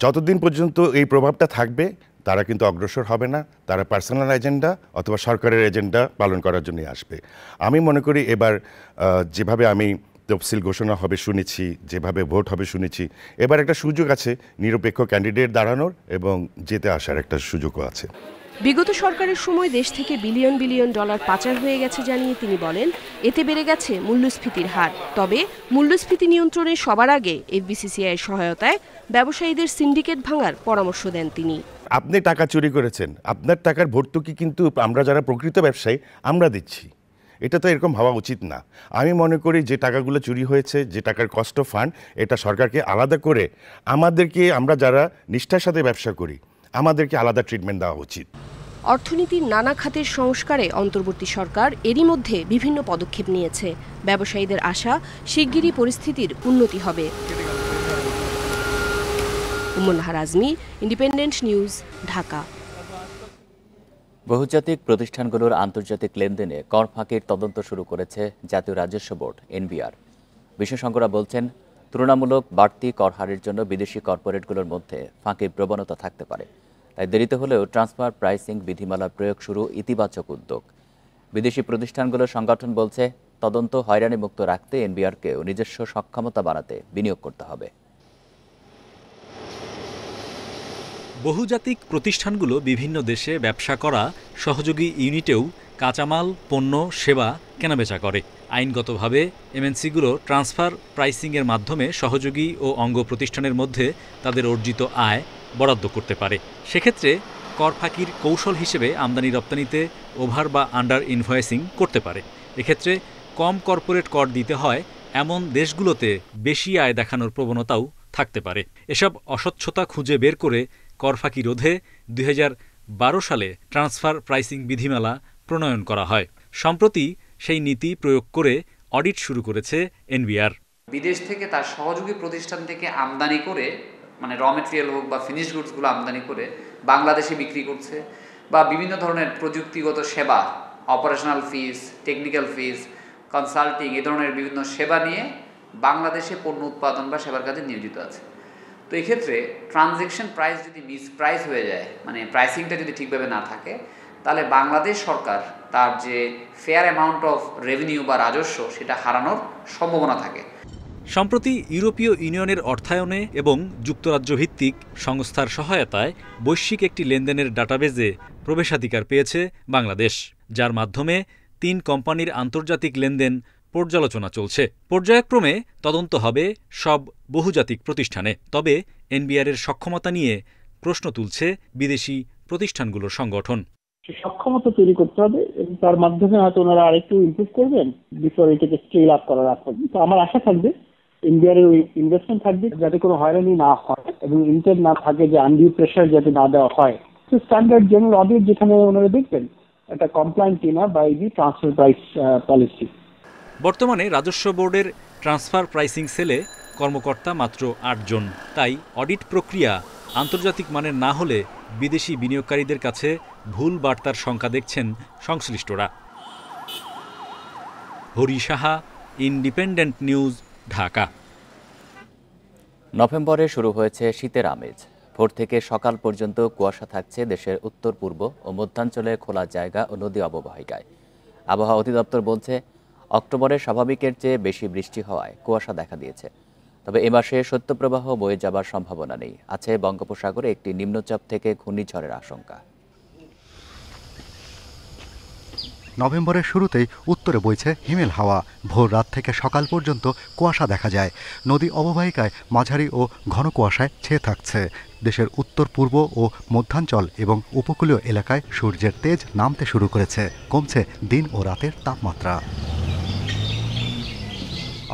S16: যতদিন পর্যন্ত এই প্রভাবটা থাকবে, তারা কিন্তু অগ্রসর হবে না। তারা পার্সোনাল এজেন্ডা অথবা সরকারের এজেন্ডা পালন করার জন্য আসবে। আমি মনে করি এবার যেভাবে আমি তফসিল ঘোষণা হবে শুনেছি, যেভাবে ভোট হবে শুনেছি, এবার একটা সুযোগ আছে নিরপেক্ষ ক্যান্ডিডেট দাঁড়ানোর এবং জিতে আসার একটা সুযোগও আছে।
S15: বিগত সরকারের সময় দেশ থেকে বিলিয়ন বিলিয়ন ডলার পাচার হয়ে গেছে জানিয়ে তিনি বলেন, এতে বেড়ে গেছে মূল্যস্ফীতির হার। তবে মূল্যস্ফীতি নিয়ন্ত্রণে সবার আগে এফবিসিসিআই সহায়তায় ব্যবসায়ীদের সিন্ডিকেট ভাঙার পরামর্শ দেন তিনি।
S16: আপনি টাকা চুরি করেছেন, আপনার টাকার ভর্তুকি কিন্তু আমরা যারা প্রকৃত ব্যবসায়ী আমরা দিচ্ছি। এটা তো এরকম হওয়া উচিত না। আমি মনে করি যে টাকাগুলো চুরি হয়েছে, যে টাকার কস্ট অফ ফান্ড, এটা সরকারকে আলাদা করে আমাদেরকে, আমরা যারা নিষ্ঠার সাথে ব্যবসা করি, আমাদেরকে আলাদা ট্রিটমেন্ট দেওয়া উচিত।
S15: অর্থনীতির নানা খাতের সংস্কারে অন্তর্বর্তী সরকার এরই মধ্যে বিভিন্ন পদক্ষেপ নিয়েছে। ব্যবসায়ীদের আশা, শিগগিরই পরিস্থিতির উন্নতি হবে। উম্মুন্নাহার আজমি, ইন্ডিপেন্ডেন্ট নিউজ, ঢাকা।
S1: বহুজাতিক প্রতিষ্ঠানগুলোর আন্তর্জাতিক লেনদেনে কর ফাঁকির তদন্ত শুরু করেছে জাতীয় রাজস্ব বোর্ড এনবিআর। বিশেষজ্ঞরা বলছেন, তুলনামূলক বাড়তি কর হারের জন্য বিদেশি কর্পোরেটগুলোর মধ্যে ফাঁকির প্রবণতা থাকতে পারে। তাই দেরিতে হলেও ট্রান্সফার প্রাইসিং বিধিমালার প্রয়োগ শুরু ইতিবাচক উদ্যোগ। বিদেশি প্রতিষ্ঠানগুলোর সংগঠন বলছে, তদন্ত হয়রানি মুক্ত রাখতে এনবিআরকেও নিজস্ব সক্ষমতা বাড়াতে বিনিয়োগ করতে হবে।
S17: বহুজাতিক প্রতিষ্ঠানগুলো বিভিন্ন দেশে ব্যবসা করা সহযোগী ইউনিটেও কাঁচামাল, পণ্য, সেবা কেনাবেচা করে। আইনগতভাবে এমএনসিগুলো ট্রান্সফার প্রাইসিংয়ের মাধ্যমে সহযোগী ও অঙ্গ প্রতিষ্ঠানের মধ্যে তাদের অর্জিত আয় বরাদ্দ করতে পারে। সেক্ষেত্রে কর ফাঁকির কৌশল হিসেবে আমদানি রপ্তানিতে ওভার বা আন্ডার ইনভয়েসিং করতে পারে। এক্ষেত্রে কম কর্পোরেট কর দিতে হয় এমন দেশগুলোতে বেশি আয় দেখানোর প্রবণতাও থাকতে পারে। এসব অস্বচ্ছতা খুঁজে বের করে কর ফাঁকি রোধে 2012 সালে ট্রান্সফার প্রাইসিং বিধিমালা প্রণয়ন করা হয়। সম্প্রতি সেই নীতি প্রয়োগ করে অডিট শুরু করেছে এনবিআর।
S2: বিদেশ থেকে তার সহযোগী প্রতিষ্ঠান থেকে আমদানি করে, মানে র মেটেরিয়াল হোক বা ফিনিশ গুডসগুলো আমদানি করে বাংলাদেশে বিক্রি করছে, বা বিভিন্ন ধরনের প্রযুক্তিগত সেবা, অপারেশনাল ফিস, টেকনিক্যাল ফিস, কনসাল্টিং, এই ধরনের বিভিন্ন সেবা নিয়ে বাংলাদেশে পণ্য উৎপাদন বা সেবার কাজে নিয়োজিত আছে। তো এই ক্ষেত্রে ট্রানজ্যাকশন প্রাইস যদি মিসপ্রাইস হয়ে যায়, মানে প্রাইসিংটা যদি ঠিকভাবে না থাকে, তাহলে বাংলাদেশ সরকার তার যে ফেয়ার অ্যামাউন্ট অফ রেভিনিউ বা রাজস্ব সেটা হারানোর সম্ভাবনা থাকে।
S17: সম্প্রতি ইউরোপীয় ইউনিয়নের অর্থায়নে এবং যুক্তরাজ্য ভিত্তিক সংস্থার সহায়তায় বৈশ্বিক একটি লেনদেনের ডাটাবেজে প্রবেশাধিকার পেয়েছে বাংলাদেশ, যার মাধ্যমে 3 কোম্পানির আন্তর্জাতিক লেনদেন পর্যালোচনা চলছে। পর্যায়ক্রমে তদন্ত হবে সব বহুজাতিক প্রতিষ্ঠানে। তবে এনবিআরের সক্ষমতা নিয়ে প্রশ্ন তুলছে বিদেশি প্রতিষ্ঠানগুলোর সংগঠন।
S4: সক্ষমতা তৈরি করতে হবে এবং তার মাধ্যমে হয়তো ওনারা আরেকটু ইমপ্রুভ করবেন বিফোর এটাকে স্কেল আপ করার আগ পর্যন্ত। তো আমার আশা থাকবে এনবিআরের ওই ইনভেস্টমেন্ট থাকবে যাতে কোনো হয়রানি না হয় এবং ইন্টার না থাকে, যে আনডিউ প্রেশার যাতে না দেওয়া হয়। তো স্ট্যান্ডার্ড জেনারেল অডিট যেখানে ওনারা দেখবেন একটা কমপ্লায়েন্ট কিনা by the transfer price policy.
S17: বর্তমানে রাজস্ব বোর্ডের ট্রান্সফার প্রাইসিং সেলে কর্মকর্তা মাত্র 8 জন। তাই অডিট প্রক্রিয়া আন্তর্জাতিক মানের না হলে বিদেশি বিনিয়োগকারীদের কাছে ভুল বার্তার শঙ্কা দেখছেন সংশ্লিষ্টরা। Hari Saha, independent News, Dhaka.
S1: নভেম্বরে শুরু হয়েছে শীতের আমেজ। ভোর থেকে সকাল পর্যন্ত কুয়াশা থাকছে দেশের উত্তর পূর্ব ও মধ্যাঞ্চলে খোলা জায়গা ও নদী অববাহিকায়। আবহাওয়া অধিদপ্তর বলছে, অক্টোবরে স্বাভাবিকের চেয়ে বেশি বৃষ্টি হওয়ায় কুয়াশা দেখা দিয়েছে। তবে এ মাসে শৈত্যপ্রবাহ বয়ে যাবার সম্ভাবনা নেই। আছে বঙ্গোপসাগরে একটি নিম্নচাপ থেকে ঘূর্ণিঝড়ের আশঙ্কা।
S6: নভেম্বরের শুরুতেই উত্তরে বইছে হিমেল হাওয়া। ভোর রাত থেকে সকাল পর্যন্ত কুয়াশা দেখা যায়। নদী অববাহিকায় মাঝারি ও ঘন কুয়াশায় ছেয়ে থাকছে। দেশের উত্তর পূর্ব ও মধ্যাঞ্চল এবং উপকূলীয় এলাকায় সূর্যের তেজ নামতে শুরু করেছে। কমছে দিন ও রাতের তাপমাত্রা।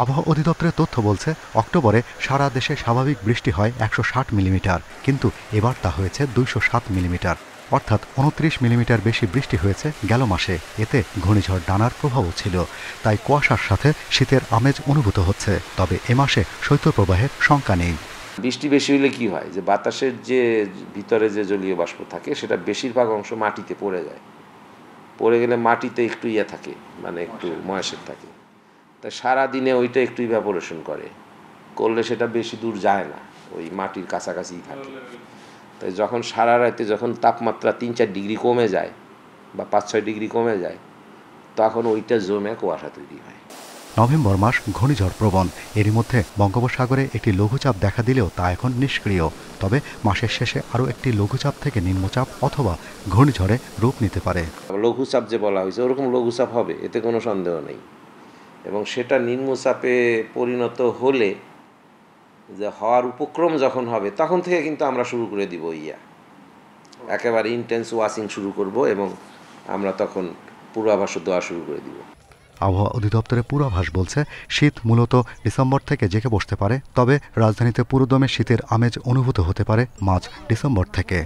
S6: আবহাওয়া অধিদপ্তরের তথ্য বলছে, অক্টোবরে সারা দেশে স্বাভাবিক বৃষ্টি হয় 160 মিলিমিটার, কিন্তু এবার তা হয়েছে 207 মিলিমিটার, অর্থাৎ 29 মিলিমিটার বেশি বৃষ্টি হয়েছে গেল মাসে। এতে ঘূর্ণিঝড় ডানার প্রভাবও ছিল। তাই কুয়াশার সাথে শীতের আমেজ অনুভূত হচ্ছে। তবে এ মাসে শৈত্যপ্রবাহের শঙ্কা নেই।
S7: বৃষ্টি বেশি হলে কি হয়, যে বাতাসের যে ভিতরে যে জলীয় বাষ্প থাকে সেটা বেশিরভাগ অংশ মাটিতে পড়ে যায়। পড়ে গেলে মাটিতে একটু থাকে, মানে একটু ময়েশ্চার থাকে। তাই সারাদিনে ওইটা একটু ইভাপোরেশন করলে সেটা বেশি দূর যায় না, ওই মাটির কাছাকাছিই থাকে। তাই যখন সারা রাতে যখন তাপমাত্রা 3-4 ডিগ্রি কমে যায় বা 5-6 ডিগ্রি কমে যায়, তখন ওইটা জমে কুয়াশা তৈরি হয়।
S6: নভেম্বর মাস ঘূর্ণিঝড় প্রবণ। এরই মধ্যে বঙ্গোপসাগরে একটি লঘুচাপ দেখা দিলেও তা এখন নিষ্ক্রিয়। তবে মাসের শেষে আরও একটি লঘুচাপ থেকে নিম্নচাপ অথবা ঘূর্ণিঝড়ে রূপ নিতে পারে।
S7: লঘুচাপ যে বলা হয়েছে, ওরকম লঘুচাপ হবে, এতে কোনো সন্দেহ নেই। এবং সেটা নিম্নচাপে পরিণত হলে, যে হওয়ার উপক্রম যখন হবে, তখন থেকে কিন্তু আমরা শুরু করে দিব একেবারে ইন্টেন্স ওয়াচিং শুরু করব এবং আমরা তখন পূর্বাভাস দেওয়া শুরু করে দিব।
S6: আবহাওয়া অধিদপ্তরের পূর্বাভাস বলছে, শীত মূলত ডিসেম্বর থেকে জেঁকে বসতে পারে। তবে রাজধানীতে পুরোদমে শীতের আমেজ অনুভূত হতে পারে মাঝ ডিসেম্বর থেকে।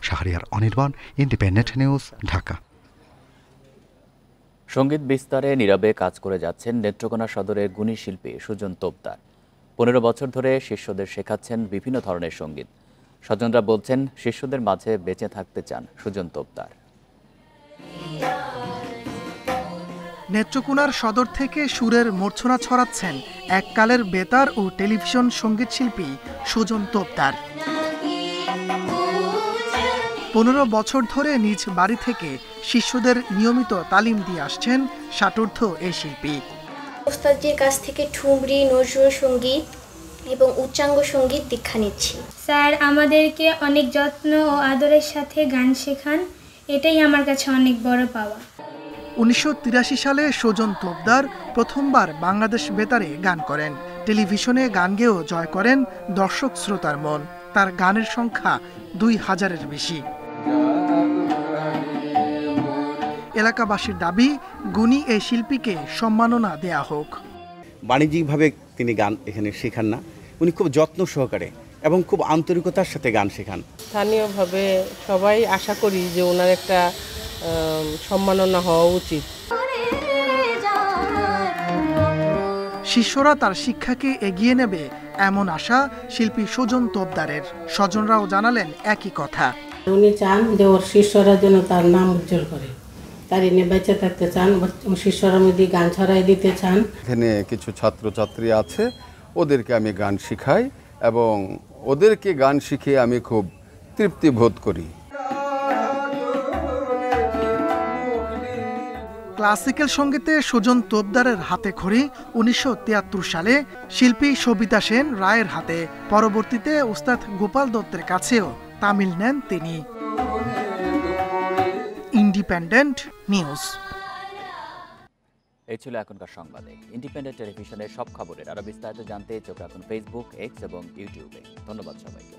S6: Shahriar Anirban, independent News, Dhaka.
S1: সঙ্গীত বিস্তারে নীরবে কাজ করে যাচ্ছেন নেত্রকোনা সদরের গুণী শিল্পী সুজন তোপদার। 15 বছর ধরে শিষ্যদের শেখাচ্ছেন বিভিন্ন ধরনের সঙ্গীত। স্বজনরা বলছেন, শিষ্যদের মাঝে বেঁচে থাকতে চান সুজন তোপদার।
S5: নেত্রকোনার সদর থেকে সুরের মূর্ছনা ছড়াচ্ছেন এককালের বেতার ও টেলিভিশন সঙ্গীত শিল্পী সুজন তোপদার। 15 বছর ধরে নিজ বাড়ি থেকে শিষ্যদের নিয়মিত তালিম দিয়ে আসছেন ষাটোর্ধ্ব এই শিল্পী।
S18: ওস্তাদজির কাছ থেকে ঠুমরি, নজরুল সঙ্গীত এবং উচ্চাঙ্গ সঙ্গীত দীক্ষা নিচ্ছি।
S19: স্যার আমাদেরকে অনেক যত্ন ও আদরের সাথে গান শেখান, এটাই আমার কাছে অনেক বড় পাওয়া।
S5: 1983 সালে সুজন তোপদার প্রথমবার বাংলাদেশ বেতারে গান করেন। টেলিভিশনে গান গেয়েও জয় করেন দর্শক শ্রোতার মন। তার গানের সংখ্যা 2000-এর বেশি। এলাকাবাসীর দাবি, গুণী এই শিল্পীকে সম্মাননা দেয়া হোক।
S20: বাণিজ্যিকভাবে তিনি গান এখানে শেখান না, উনি খুব যত্ন সহকারে এবং খুব আন্তরিকতার সাথে গান শেখান।
S21: স্থানীয়ভাবে সবাই আশা করি যে ওনার একটা সম্মাননা হওয়া উচিত।
S5: শিষ্যরা তার শিক্ষাকে এগিয়ে নেবে এমন আশা শিল্পী সুজন তোপদারের। স্বজনরাও জানালেন একই কথা।
S3: উনি চান যে ওর শিষ্যরা যেন তার নাম উজ্জ্বল করে, তার নিয়ে বেঁচে থাকতে চান, শিষ্যরা মধ্যে গান ছড়াই দিতে চান।
S8: এখানে কিছু ছাত্রছাত্রী আছে, ওদেরকে আমি গান শিখাই এবং ওদেরকে গান শিখিয়ে আমি খুব তৃপ্তি বোধ করি।
S5: ক্লাসিক্যাল সঙ্গীতে সুজন তোপদারের হাতে খড়ি 1973 সালে শিল্পী সবিতা সেন রায়ের হাতে। পরবর্তীতে ওস্তাদ গোপাল দত্তের কাছেও তামিল নেন তিনি। Independent news.
S1: এই ছিল এখনকার সংবাদে। ইন্ডিপেন্ডেন্ট টেলিভিশনের সব খবরের আরো বিস্তারিত জানতে চোখ রাখুন ফেসবুক, এক্স এবং ইউটিউবে। ধন্যবাদ সবাইকে।